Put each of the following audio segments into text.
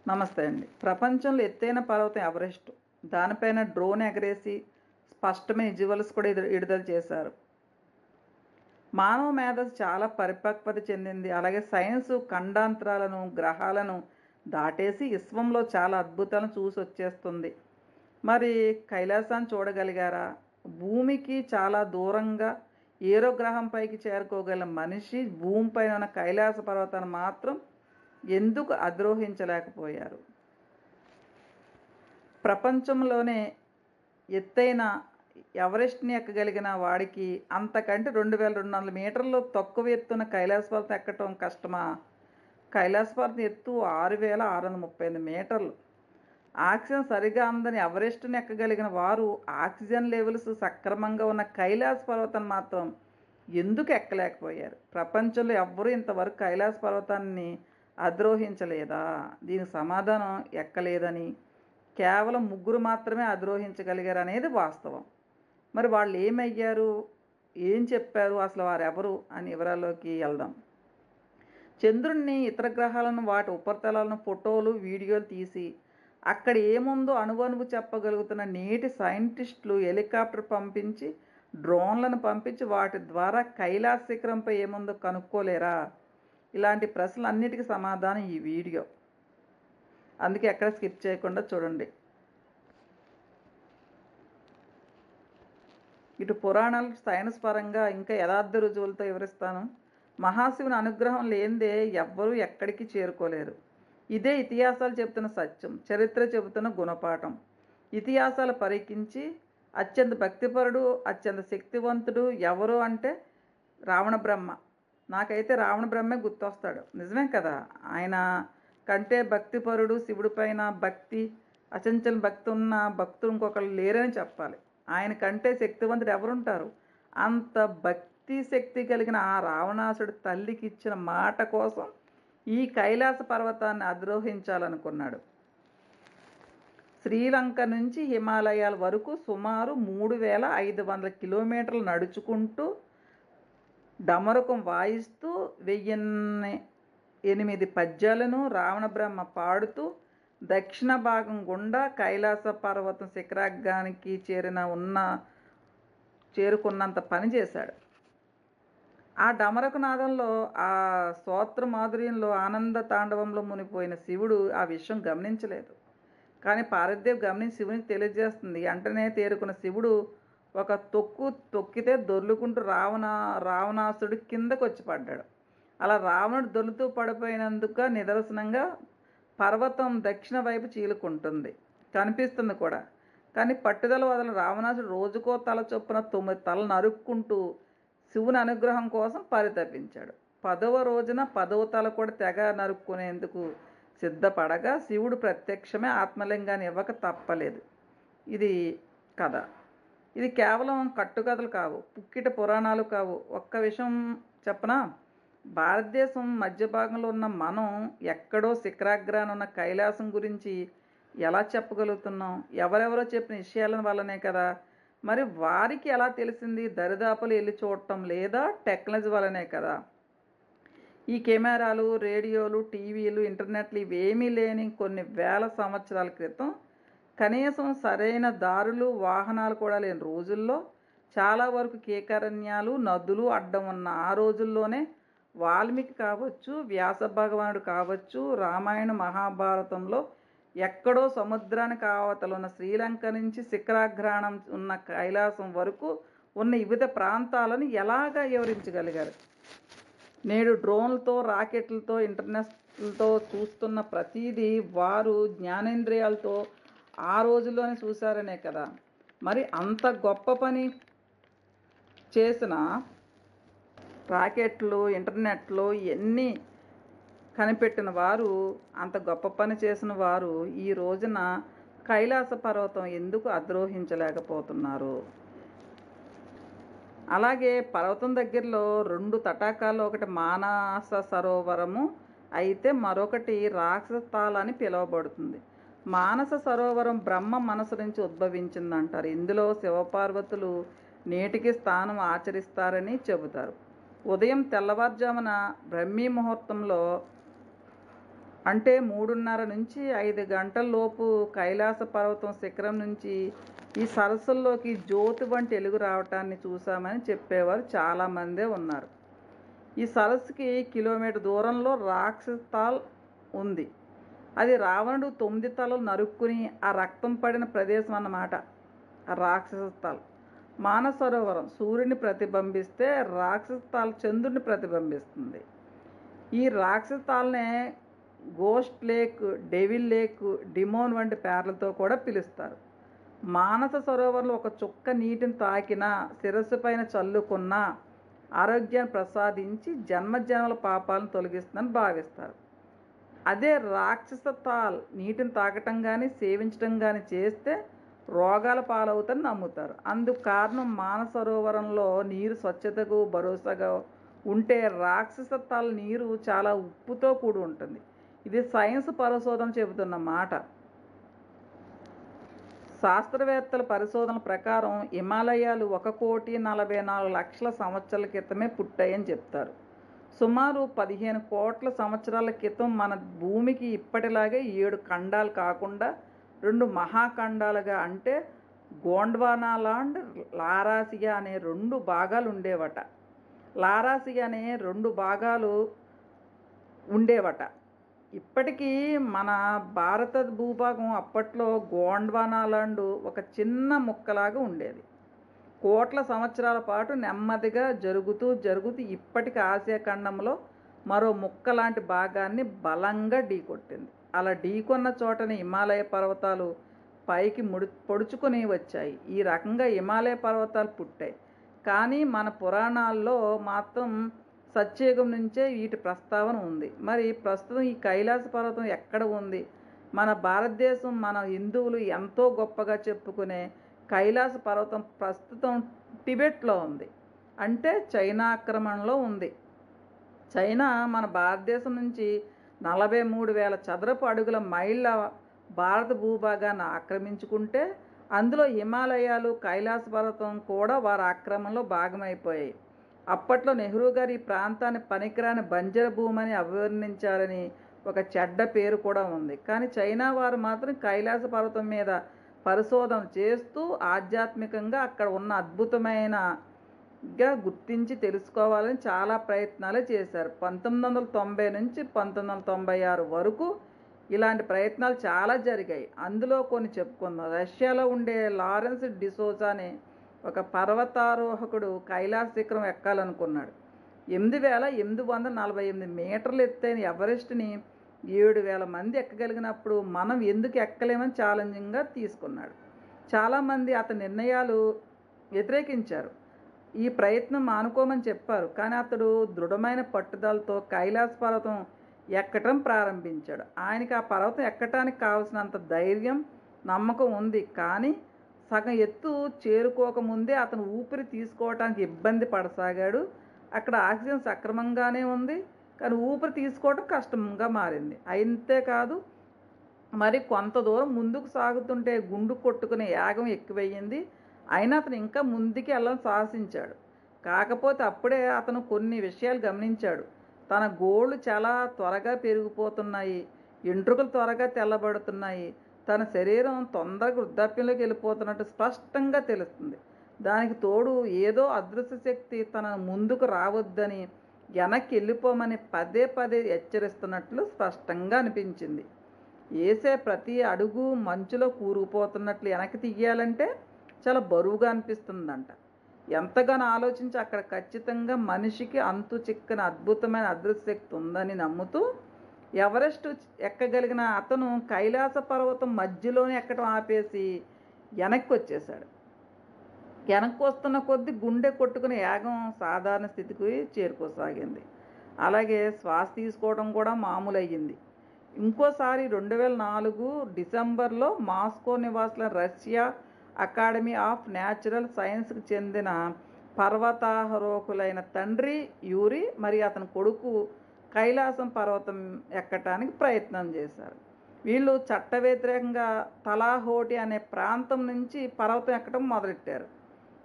నమస్తే అండి. ప్రపంచంలో ఎత్తైన పర్వతం ఎవరెస్ట్. దానిపైన డ్రోన్ ఎగరేసి స్పష్టమైన విజువల్స్ కూడా విడుదల చేశారు. మానవ మేధస్సు చాలా పరిపక్వత చెందింది. అలాగే సైన్స్ ఖండాంతరాలను, గ్రహాలను దాటేసి విశ్వంలో చాలా అద్భుతాలను చూసొచ్చేస్తుంది. మరి కైలాసాన్ని చూడగలిగారా? భూమికి చాలా దూరంగా ఏరో గ్రహం పైకి చేరుకోగల మనిషి భూమిపైన ఉన్న కైలాస పర్వతాన్ని మాత్రం ఎందుకు అధిరోహించలేకపోయారు? ప్రపంచంలోనే ఎత్తైన ఎవరెస్ట్‌ని ఎక్కగలిగిన వాడికి అంతకంటే 2200 మీటర్లు తక్కువ ఎత్తున్న కైలాస పర్వతం ఎక్కటం కష్టమా? కైలాస పర్వతం ఎత్తు 6638 మీటర్లు. ఆక్సిజన్ సరిగా అందని ఎవరెస్ట్‌ని ఎక్కగలిగిన వారు ఆక్సిజన్ లెవెల్స్ సక్రమంగా ఉన్న కైలాస పర్వతాన్ని మాత్రం ఎందుకు ఎక్కలేకపోయారు? ప్రపంచంలో ఎవ్వరూ ఇంతవరకు కైలాస పర్వతాన్ని అధిరోహించలేదా? దీనికి సమాధానం ఎక్కలేదని, కేవలం ముగ్గురు మాత్రమే అధిరోహించగలిగారనేది వాస్తవం. మరి వాళ్ళు ఏమయ్యారు? ఏం చెప్పారు? అసలు వారెవరు? అని వివరాల్లోకి వెళ్దాం. చంద్రుడిని, ఇతర గ్రహాలను, వాటి ఉపరితలాలను ఫోటోలు, వీడియోలు తీసి అక్కడ ఏముందో అణువణువు చెప్పగలుగుతున్న నేటి సైంటిస్టులు హెలికాప్టర్ పంపించి, డ్రోన్లను పంపించి వాటి ద్వారా కైలాస శిఖరంపై ఏముందో కనుక్కోలేరా? ఇలాంటి ప్రశ్నలన్నిటికీ సమాధానం ఈ వీడియో. అందుకే ఎక్కడ స్కిప్ చేయకుండా చూడండి. ఇటు పురాణాలు, సైన్స్ పరంగా ఇంకా యథార్థ రుజువులతో వివరిస్తాను. మహాశివుని అనుగ్రహం లేనిదే ఎవ్వరూ ఎక్కడికి చేరుకోలేరు. ఇదే ఇతిహాసాలు చెబుతున్న సత్యం, చరిత్ర చెబుతున్న గుణపాఠం. ఇతిహాసాలు పరికించి అత్యంత భక్తిపరుడు, అత్యంత శక్తివంతుడు ఎవరు అంటే రావణ బ్రహ్మ. నాకైతే రావణ బ్రహ్మే గుర్తొస్తాడు. నిజమే కదా. ఆయన కంటే భక్తిపరుడు, శివుడి పైన భక్తి, అచంచల భక్తి ఉన్న భక్తులు ఇంకొకరు లేరని చెప్పాలి. ఆయన కంటే శక్తివంతుడు ఎవరుంటారు? అంత భక్తి శక్తి కలిగిన ఆ రావణాసుడు తల్లికి ఇచ్చిన మాట కోసం ఈ కైలాస పర్వతాన్ని అధిరోహించాలనుకున్నాడు. శ్రీలంక నుంచి హిమాలయాల వరకు సుమారు 3500 కిలోమీటర్లు నడుచుకుంటూ డమరుకం వాయిస్తూ 1008 పద్యాలను రావణ బ్రహ్మ పాడుతూ దక్షిణ భాగం గుండా కైలాస పర్వతం శిఖరాగ్రానికి చేరుకున్నంత పని చేశాడు. ఆ డమరకు నాదంలో, ఆ స్తోత్ర మాధుర్యంలో, ఆనంద తాండవంలో మునిపోయిన శివుడు ఆ విషయం గమనించలేదు. కానీ పార్వతీదేవి గమనించి శివునికి తెలియజేస్తుంది. వెంటనే తేరుకున్న శివుడు ఒక తొక్కితే దొర్లుకుంటూ రావణాసుడు కిందకు వచ్చి పడ్డాడు. అలా రావణుడు దొర్లుతూ పడిపోయినందుకు నిదర్శనంగా పర్వతం దక్షిణ వైపు చీలుకుంటుంది, కనిపిస్తుంది కూడా. కానీ పట్టుదల వదల రావణాసుడు రోజుకో తల చొప్పున 9 తలలు నరుక్కుంటూ శివుని అనుగ్రహం కోసం పరితపించాడు. 10వ రోజున 10వ తల కూడా తెగ నరుక్కునేందుకు సిద్ధపడగా శివుడు ప్రత్యక్షమే ఆత్మలింగాన్ని ఇవ్వక తప్పలేదు. ఇది కథ. ఇది కేవలం కట్టుకథలు కావు, పుక్కిట పురాణాలు కావు. ఒక్క విషయం చెప్పనా? భారతదేశం మధ్య భాగంలో ఉన్న మనం ఎక్కడో శిఖరాగ్రాన ఉన్న కైలాసం గురించి ఎలా చెప్పగలుగుతున్నాం? ఎవరెవరో చెప్పిన విషయాల వల్లనే కదా. మరి వారికి ఎలా తెలిసింది? దరిదాపులు వెళ్ళి చూడటం లేదా టెక్నాలజీ వల్లనే కదా. ఈ కెమెరాలు, రేడియోలు, టీవీలు, ఇంటర్నెట్లు ఇవేమీ లేని కొన్ని వేల సంవత్సరాల క్రితం, కనీసం సరైన దారులు, వాహనాలు కూడా లేని రోజుల్లో, చాలా వరకు కేకారణ్యాలు, నదులు అడ్డం ఉన్న ఆ రోజుల్లోనే వాల్మీకి కావచ్చు, వ్యాస భగవానుడు కావచ్చు, రామాయణ మహాభారతంలో ఎక్కడో సముద్రానికి ఆవతల ఉన్న శ్రీలంక నుంచి శిఖరాగ్రాణం ఉన్న కైలాసం వరకు ఉన్న వివిధ ప్రాంతాలను ఎలాగా వివరించగలిగారు? నేడు డ్రోన్లతో, రాకెట్లతో, ఇంటర్నెట్లతో చూస్తున్న ప్రతిదీ వారు జ్ఞానేంద్రియాలతో ఆ రోజుల్లోనే చూశారనే కదా. మరి అంత గొప్ప పని చేసిన రాకెట్లు, ఇంటర్నెట్లు ఇవన్నీ కనిపెట్టిన వారు, అంత గొప్ప పని చేసిన వారు ఈ రోజున కైలాస పర్వతం ఎందుకు అధిరోహించలేకపోతున్నారు? అలాగే పర్వతం దగ్గరలో 2 తటాకాలు, ఒకటి మానస సరోవరము అయితే మరొకటి రాక్షస తాల్ అని పిలువబడుతుంది. మానస సరోవరం బ్రహ్మ మనసు నుంచి ఉద్భవించిందంటారు. ఇందులో శివపార్వతులు నేటికి స్థానం ఆచరిస్తారని చెబుతారు. ఉదయం తెల్లవారుజామున బ్రహ్మీ ముహూర్తంలో అంటే 3:30 నుంచి 5 గంటల లోపు కైలాస పర్వతం శిఖరం నుంచి ఈ సరస్సుల్లోకి జ్యోతి వంటి వెలుగు రావటాన్ని చూశామని చెప్పేవారు చాలామందే ఉన్నారు. ఈ సరస్సుకి కిలోమీటర్ దూరంలో రాక్షస్థాల్ ఉంది. అది రావణుడు 9 తలలు నరుక్కుని ఆ రక్తం పడిన ప్రదేశం అన్నమాట. ఆ రాక్షస్థాల్. మానసరోవరం సూర్యుని ప్రతిబింబిస్తే రాక్షస్థాల్ చంద్రుడిని ప్రతిబింబిస్తుంది. ఈ రాక్షస్థాల్నే ghost lake, devil lake, demon వంటి పేర్లతో కూడా పిలుస్తారు. మానస సరోవరంలో ఒక చుక్క నీటిని తాకినా, శిరస్సు పైన చల్లుకున్నా ఆరోగ్యాన్ని ప్రసాదించి జన్మజన్మల పాపాలను తొలగిస్తుందని భావిస్తారు. అదే రాక్షస తాల్ నీటిని తాకటం కానీ సేవించడం కానీ చేస్తే రోగాల పాలవుతారని నమ్ముతారు. అందుకు కారణం మానసరోవరంలో నీరు స్వచ్ఛతకు భరోసాగా ఉంటే రాక్షస తాల్ నీరు చాలా ఉప్పుతో కూడి ఉంటుంది. ఇది సైన్స్ పరిశోధన చెబుతున్న మాట. శాస్త్రవేత్తల పరిశోధనల ప్రకారం హిమాలయాలు 1,44,00,000 సంవత్సరాల క్రితమే పుట్టాయని చెప్తారు. సుమారు 15 కోట్ల సంవత్సరాల క్రితం మన భూమికి ఇప్పటిలాగే 7 ఖండాలు కాకుండా 2 మహాఖండాలుగా, అంటే గోండ్వానాలాండ్, లారాసియా అనే 2 భాగాలు ఉండేవట. లారాసియా అనే 2 భాగాలు ఉండేవట. ఇప్పటికీ మన భారత భూభాగం అప్పట్లో గోండ్వానాలాండ్ ఒక చిన్న ముక్కలాగా ఉండేది. కోట్ల సంవత్సరాల పాటు నెమ్మదిగా జరుగుతూ ఇప్పటికి ఆసియా ఖండంలో మరో ముక్క లాంటి భాగాన్ని బలంగా ఢీకొట్టింది. అలా ఢీకొన్న చోటని హిమాలయ పర్వతాలు పైకి పొడుచుకొని వచ్చాయి. ఈ రకంగా హిమాలయ పర్వతాలు పుట్టాయి. కానీ మన పురాణాల్లో మాత్రం సత్యయుగం నుంచే వీటి ప్రస్తావన ఉంది. మరి ప్రస్తుతం ఈ కైలాస పర్వతం ఎక్కడ ఉంది? మన భారతదేశం, మన హిందువులు ఎంతో గొప్పగా చెప్పుకునే కైలాస పర్వతం ప్రస్తుతం టిబెట్లో ఉంది. అంటే చైనా ఆక్రమణలో ఉంది. చైనా మన భారతదేశం నుంచి 43,000 చదరపు అడుగుల మైళ్ళ భారత భూభాగాన్ని ఆక్రమించుకుంటే అందులో హిమాలయాలు, కైలాస పర్వతం కూడా వారి ఆక్రమణలో భాగమైపోయాయి. అప్పట్లో నెహ్రూ గారు ఈ ప్రాంతాన్ని పనికిరాని బంజర భూమని అభివర్ణించారని ఒక చెడ్డ పేరు కూడా ఉంది. కానీ చైనా వారు మాత్రం కైలాస పర్వతం మీద పరిశోధన చేస్తూ ఆధ్యాత్మికంగా అక్కడ ఉన్న అద్భుతమైనగా గుర్తించి తెలుసుకోవాలని చాలా ప్రయత్నాలు చేశారు. 1990 నుంచి 1996 వరకు ఇలాంటి ప్రయత్నాలు చాలా జరిగాయి. అందులో కొన్ని చెప్పుకుందాం. రష్యాలో ఉండే లారెన్స్ డిసోజా అనే ఒక పర్వతారోహకుడు కైలాస శిఖరం ఎక్కాలనుకున్నాడు. 8,848 మీటర్లు ఎత్తైన ఎవరెస్ట్ని 7,000 మంది ఎక్కగలిగినప్పుడు మనం ఎందుకు ఎక్కలేమని ఛాలెంజింగ్గా తీసుకున్నాడు. చాలామంది అతని నిర్ణయాలు వ్యతిరేకించారు. ఈ ప్రయత్నం మానుకోమని చెప్పారు. కానీ అతడు దృఢమైన పట్టుదలతో కైలాస పర్వతం ఎక్కటం ప్రారంభించాడు. ఆయనకి ఆ పర్వతం ఎక్కటానికి కావాల్సినంత ధైర్యం, నమ్మకం ఉంది. కానీ సగం ఎత్తు చేరుకోకముందే అతను ఊపిరి తీసుకోవటానికి ఇబ్బంది పడసాగాడు. అక్కడ ఆక్సిజన్ సక్రమంగానే ఉంది, కానీ ఊపిరి తీసుకోవడం కష్టంగా మారింది. అంతేకాదు, మరి కొంత దూరం ముందుకు సాగుతుంటే గుండు కొట్టుకునే యాగం ఎక్కువయ్యింది. అయినా అతను ఇంకా ముందుకి వెళ్ళాలని సాహసించాడు. కాకపోతే అప్పుడే అతను కొన్ని విషయాలు గమనించాడు. తన గోళ్ళు చాలా త్వరగా పెరిగిపోతున్నాయి, ఎంట్రుకలు త్వరగా తెల్లబడుతున్నాయి, తన శరీరం తొందరగా వృద్ధాప్యంలోకి వెళ్ళిపోతున్నట్టు స్పష్టంగా తెలుస్తుంది. దానికి తోడు ఏదో అదృశ్య శక్తి తన ముందుకు రావద్దని, వెనక్కి వెళ్ళిపోమని పదే పదే హెచ్చరిస్తున్నట్లు స్పష్టంగా అనిపించింది. వేసే ప్రతి అడుగు మంచులో కూరుకుపోతున్నట్లు వెనక్కి తీయాలంటే చాలా బరువుగా అనిపిస్తుందంట. ఎంతగానో ఆలోచించి అక్కడ ఖచ్చితంగా మనిషికి అంతు చిక్కని అద్భుతమైన అదృశ్య శక్తి ఉందని నమ్ముతూ ఎవరెస్ట్ ఎక్కగలిగిన అతను కైలాస పర్వతం మధ్యలోనే ఎక్కడం ఆపేసి వెనక్కి వచ్చేశాడు. వెనక్కి వస్తున్న కొద్దీ గుండె కొట్టుకుని యాగం సాధారణ స్థితికి చేరుకోసాగింది. అలాగే శ్వాస తీసుకోవడం కూడా మామూలు అయ్యింది. ఇంకోసారి 2004 డిసెంబర్లో మాస్కో నివాసుల రష్యా అకాడమీ ఆఫ్ న్యాచురల్ సైన్స్కి చెందిన పర్వతారోహకులైన తండ్రి యూరి మరియు అతని కొడుకు కైలాసం పర్వతం ఎక్కటానికి ప్రయత్నం చేశారు. వీళ్ళు చట్ట వ్యతిరేకంగా తలాహోటి అనే ప్రాంతం నుంచి పర్వతం ఎక్కడం మొదలెట్టారు.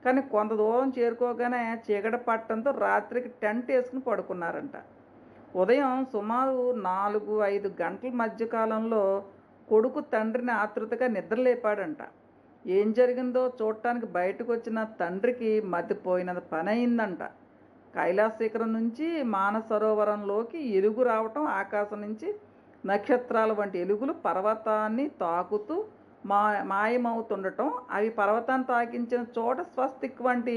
కానీ కొంత దూరం చేరుకోగానే చీకటి పట్టడంతో రాత్రికి టెంట్ వేసుకుని పడుకున్నారంట. ఉదయం సుమారు 4-5 గంటల మధ్యకాలంలో కొడుకు తండ్రిని ఆతృతగా నిద్రలేపాడంట. ఏం జరిగిందో చూడటానికి బయటకు వచ్చిన తండ్రికి మతిపోయినంత పని అయిందంట. కైలాస శిఖరం నుంచి మానసరోవరంలోకి ఎలుగు రావటం, ఆకాశం నుంచి నక్షత్రాల వంటి ఎలుగులు పర్వతాన్ని తాకుతూ మాయమవుతుండటం, అవి పర్వతాన్ని తాకించిన చోట స్వస్తిక్ వంటి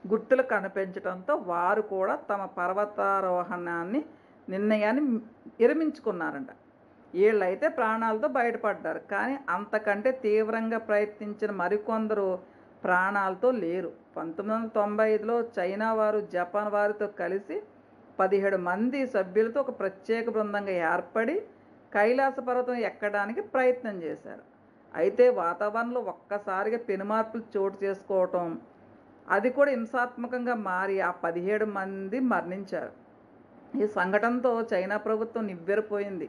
గుర్తులు కనిపించడంతో వారు కూడా తమ పర్వతారోహణాన్ని నిర్ణయాన్ని విరమించుకున్నారంట. వీళ్ళైతే ప్రాణాలతో బయటపడ్డారు. కానీ అంతకంటే తీవ్రంగా ప్రయత్నించిన మరికొందరు ప్రాణాలతో లేరు. 1995లో చైనా వారు జపాన్ వారితో కలిసి 17 మంది సభ్యులతో ఒక ప్రత్యేక బృందంగా ఏర్పడి కైలాస పర్వతం ఎక్కడానికి ప్రయత్నం చేశారు. అయితే వాతావరణంలో ఒక్కసారిగా పెనుమార్పులు చోటు చేసుకోవటం, అది కూడా హింసాత్మకంగా మారి ఆ 17 మంది మరణించారు. ఈ సంఘటనతో చైనా ప్రభుత్వం నివ్వెరపోయింది.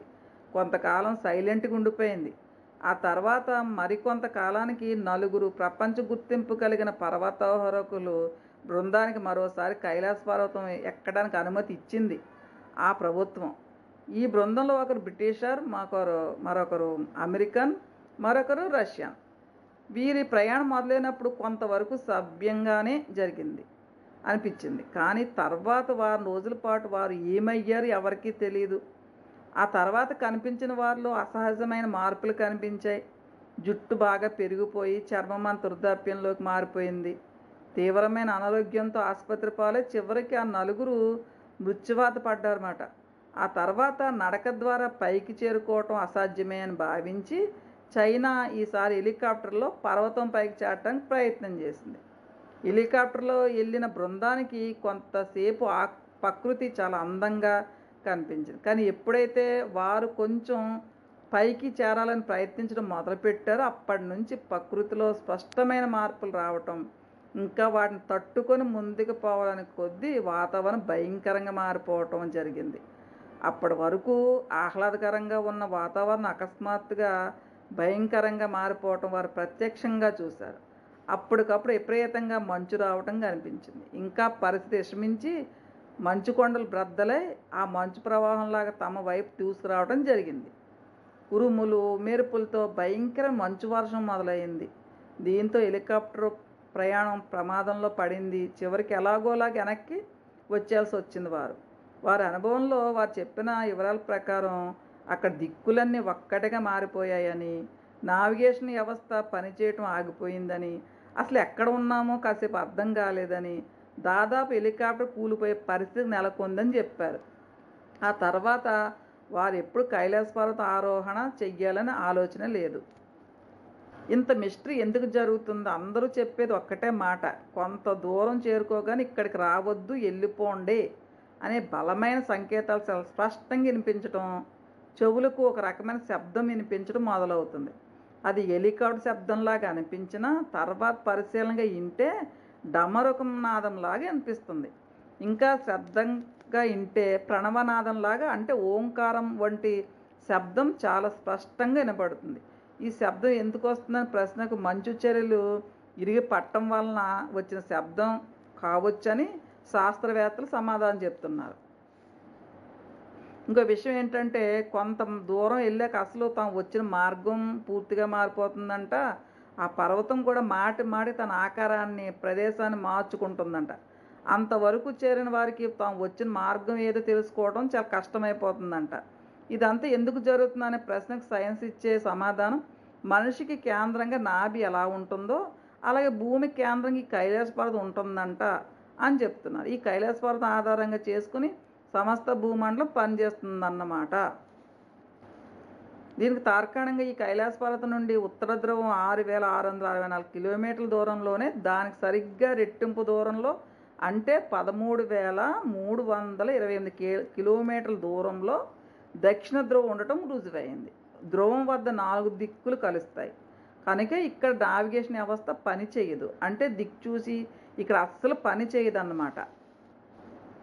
కొంతకాలం సైలెంట్గా ఉండిపోయింది. ఆ తర్వాత మరికొంత కాలానికి 4 ప్రపంచ గుర్తింపు కలిగిన పర్వతారోహకులు బృందానికి మరోసారి కైలాస పర్వతం ఎక్కడానికి అనుమతి ఇచ్చింది ఆ ప్రభుత్వం. ఈ బృందంలో ఒకరు బ్రిటిషర్, మరొకరు అమెరికన్, మరొకరు రష్యన్. వీరి ప్రయాణం మొదలైనప్పుడు కొంతవరకు సభ్యంగానే జరిగింది అనిపించింది. కానీ తర్వాత వారం రోజుల పాటు వారు ఏమయ్యారు ఎవరికీ తెలియదు. ఆ తర్వాత కనిపించిన వారిలో అసహజమైన మార్పులు కనిపించాయి. జుట్టు బాగా పెరిగిపోయి చర్మం అంత వృద్ధాప్యంలోకి మారిపోయింది. తీవ్రమైన అనారోగ్యంతో ఆసుపత్రి పాలై చివరికి ఆ 4 మృత్యువాత పడ్డారన్నమాట. ఆ తర్వాత నడక ద్వారా పైకి చేరుకోవటం అసాధ్యమే అని భావించి చైనా ఈసారి హెలికాప్టర్లో పర్వతం పైకి చేరటానికి ప్రయత్నం చేసింది. హెలికాప్టర్లో వెళ్ళిన బృందానికి కొంతసేపు ఆ ప్రకృతి చాలా అందంగా కనిపించింది. కానీ ఎప్పుడైతే వారు కొంచెం పైకి చేరాలని ప్రయత్నించడం మొదలుపెట్టారో అప్పటి నుంచి ప్రకృతిలో స్పష్టమైన మార్పులు రావటం, ఇంకా వాటిని తట్టుకొని ముందుకు పోవాలని కొద్దీ వాతావరణం భయంకరంగా మారిపోవటం జరిగింది. అప్పటి వరకు ఆహ్లాదకరంగా ఉన్న వాతావరణం అకస్మాత్తుగా భయంకరంగా మారిపోవటం వారు ప్రత్యక్షంగా చూశారు. అప్పటికప్పుడు విపరీతంగా మంచు రావటం కనిపించింది. ఇంకా పరిస్థితి విషమించి మంచు కొండలు బ్రద్దలై ఆ మంచు ప్రవాహంలాగా తమ వైపు తీసుకురావడం జరిగింది. ఉరుములు మెరుపులతో భయంకర మంచు వర్షం మొదలైంది. దీంతో హెలికాప్టర్ ప్రయాణం ప్రమాదంలో పడింది. చివరికి ఎలాగోలాగా వెనక్కి వచ్చేయాల్సి వచ్చింది. వారి అనుభవంలో వారు చెప్పిన వివరాల ప్రకారం అక్కడ దిక్కులన్నీ ఒక్కటిగా మారిపోయాయని, నావిగేషన్ వ్యవస్థ పనిచేయటం ఆగిపోయిందని, అసలు ఎక్కడ ఉన్నామో కాసేపు అర్థం కాలేదని, దాదాపు హెలికాప్టర్ కూలిపోయే పరిస్థితి నెలకొందని చెప్పారు. ఆ తర్వాత వారు ఎప్పుడు కైలాస పర్వత ఆరోహణ చెయ్యాలని ఆలోచన లేదు. ఇంత మిస్టరీ ఎందుకు జరుగుతుందో అందరూ చెప్పేది ఒక్కటే మాట, కొంత దూరం చేరుకోగానే ఇక్కడికి రావద్దు, వెళ్ళిపోండి అనే బలమైన సంకేతాలు చాలా స్పష్టంగా వినిపించడం, చెవులకు ఒక రకమైన శబ్దం వినిపించడం మొదలవుతుంది. అది హెలికాప్టర్ శబ్దంలాగా అనిపించిన తర్వాత పరిశీలనగా వింటే డమరుకం నాదంలాగా అనిపిస్తుంది. ఇంకా శ్రద్ధంగా వింటే ప్రణవనాదంలాగా, అంటే ఓంకారం వంటి శబ్దం చాలా స్పష్టంగా వినపడుతుంది. ఈ శబ్దం ఎందుకు వస్తుందని ప్రశ్నకు మంచు చర్యలు ఇరిగి పట్టడం వలన వచ్చిన శబ్దం కావచ్చని శాస్త్రవేత్తలు సమాధానం చెప్తున్నారు. ఇంకో విషయం ఏంటంటే కొంత దూరం వెళ్ళాక అసలు తాము వచ్చిన మార్గం పూర్తిగా మారిపోతుందంట. ఆ పర్వతం కూడా మాటి తన ఆకారాన్ని, ప్రదేశాన్ని మార్చుకుంటుందంట. అంతవరకు చేరిన వారికి తాము వచ్చిన మార్గం ఏదో తెలుసుకోవడం చాలా కష్టమైపోతుందంట. ఇదంతా ఎందుకు జరుగుతుందనే ప్రశ్నకు సైన్స్ ఇచ్చే సమాధానం, మనిషికి కేంద్రంగా నాభి ఎలా ఉంటుందో అలాగే భూమి కేంద్రంగా ఈ కైలాస పర్వతం ఉంటుందంట అని చెప్తున్నారు. ఈ కైలాస పర్వతం ఆధారంగా చేసుకుని సమస్త భూమండలం పనిచేస్తుందన్నమాట. దీనికి తార్కాణంగా ఈ కైలాస పర్వతం నుండి ఉత్తర ధ్రువం 6,664 కిలోమీటర్ల దూరంలోనే, దానికి సరిగ్గా రెట్టింపు దూరంలో అంటే 13,328 కిలోమీటర్ల దూరంలో దక్షిణ ధ్రువం ఉండటం రుజువైంది. ధ్రువం వద్ద 4 దిక్కులు కలుస్తాయి కనుక ఇక్కడ నావిగేషన్ వ్యవస్థ పని చేయదు. అంటే దిక్కు చూసి ఇక్కడ అస్సలు పని చేయదన్నమాట.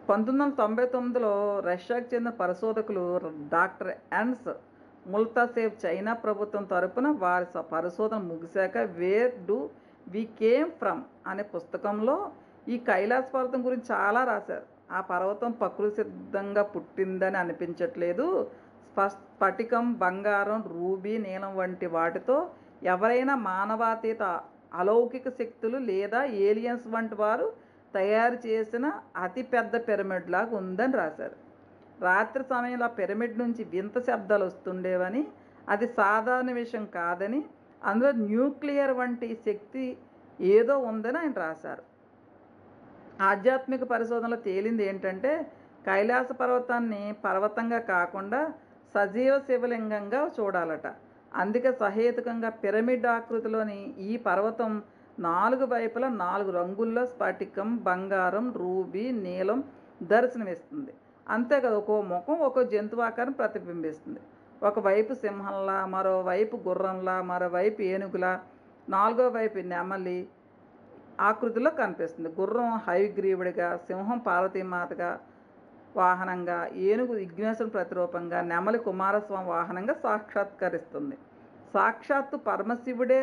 1999లో రష్యాకు చెందిన పరిశోధకులు డాక్టర్ ఎన్స్ ముల్తాసేవ్ చైనా ప్రభుత్వం తరపున వారి పరిశోధన ముగిశాక where do we came from అనే పుస్తకంలో ఈ కైలాస పర్వతం గురించి చాలా రాశారు. ఆ పర్వతం ప్రకృతి సిద్ధంగా పుట్టిందని అనిపించట్లేదు. స్ఫటికం, బంగారం, రూబీ, నీలం వంటి వాటితో ఎవరైనా మానవాతీత అలౌకిక శక్తులు లేదా ఏలియన్స్ వంటి వారు తయారు చేసిన అతిపెద్ద పిరమిడ్ లాగా ఉందని రాశారు. రాత్రి సమయంలో ఆ పిరమిడ్ నుంచి వింత శబ్దాలు వస్తుండేవని, అది సాధారణ విషయం కాదని, అందులో న్యూక్లియర్ వంటి శక్తి ఏదో ఉందని ఆయన రాశారు. ఆధ్యాత్మిక పరిశోధనలో తేలింది ఏంటంటే, కైలాస పర్వతాన్ని పర్వతంగా కాకుండా సజీవ శివలింగంగా చూడాలట. అందుకే సహేతుకంగా పిరమిడ్ ఆకృతిలోని ఈ పర్వతం 4 వైపులా 4 రంగుల్లో స్ఫటికం, బంగారం, రూబీ, నీలం దర్శనమిస్తుంది. అంతేకాదు ఒక్కో ముఖం ఒక్కో జంతువు ఆకారం ప్రతిబింబిస్తుంది. ఒకవైపు సింహంలా, మరోవైపు గుర్రంలా, మరోవైపు ఏనుగులా, 4వ వైపు నెమలి ఆకృతిలో కనిపిస్తుంది. గుర్రం హయగ్రీవుడిగా, సింహం పార్వతీమాతగా వాహనంగా, ఏనుగు విఘ్నేశ్వరుని ప్రతిరూపంగా, నెమలి కుమారస్వామి వాహనంగా సాక్షాత్కరిస్తుంది. సాక్షాత్తు పరమశివుడే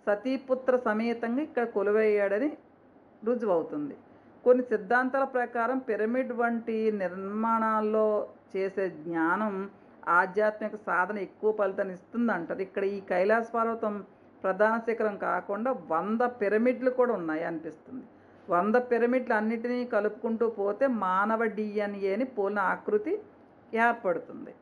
సతీపుత్ర సమేతంగా ఇక్కడ కొలువయ్యాడని రుజువవుతుంది. కొన్ని సిద్ధాంతాల ప్రకారం పిరమిడ్ వంటి నిర్మాణాల్లో చేసే జ్ఞానం ఆధ్యాత్మిక సాధన ఎక్కువ ఫలితాన్ని ఇస్తుందంటారు. ఇక్కడ ఈ కైలాస పర్వతం ప్రధాన శిఖరం కాకుండా 100 పిరమిడ్లు కూడా ఉన్నాయి అనిపిస్తుంది. 100 పిరమిడ్లు అన్నిటినీ కలుపుకుంటూ పోతే మానవ డిఎన్ఏని పోలిన ఆకృతి ఏర్పడుతుంది.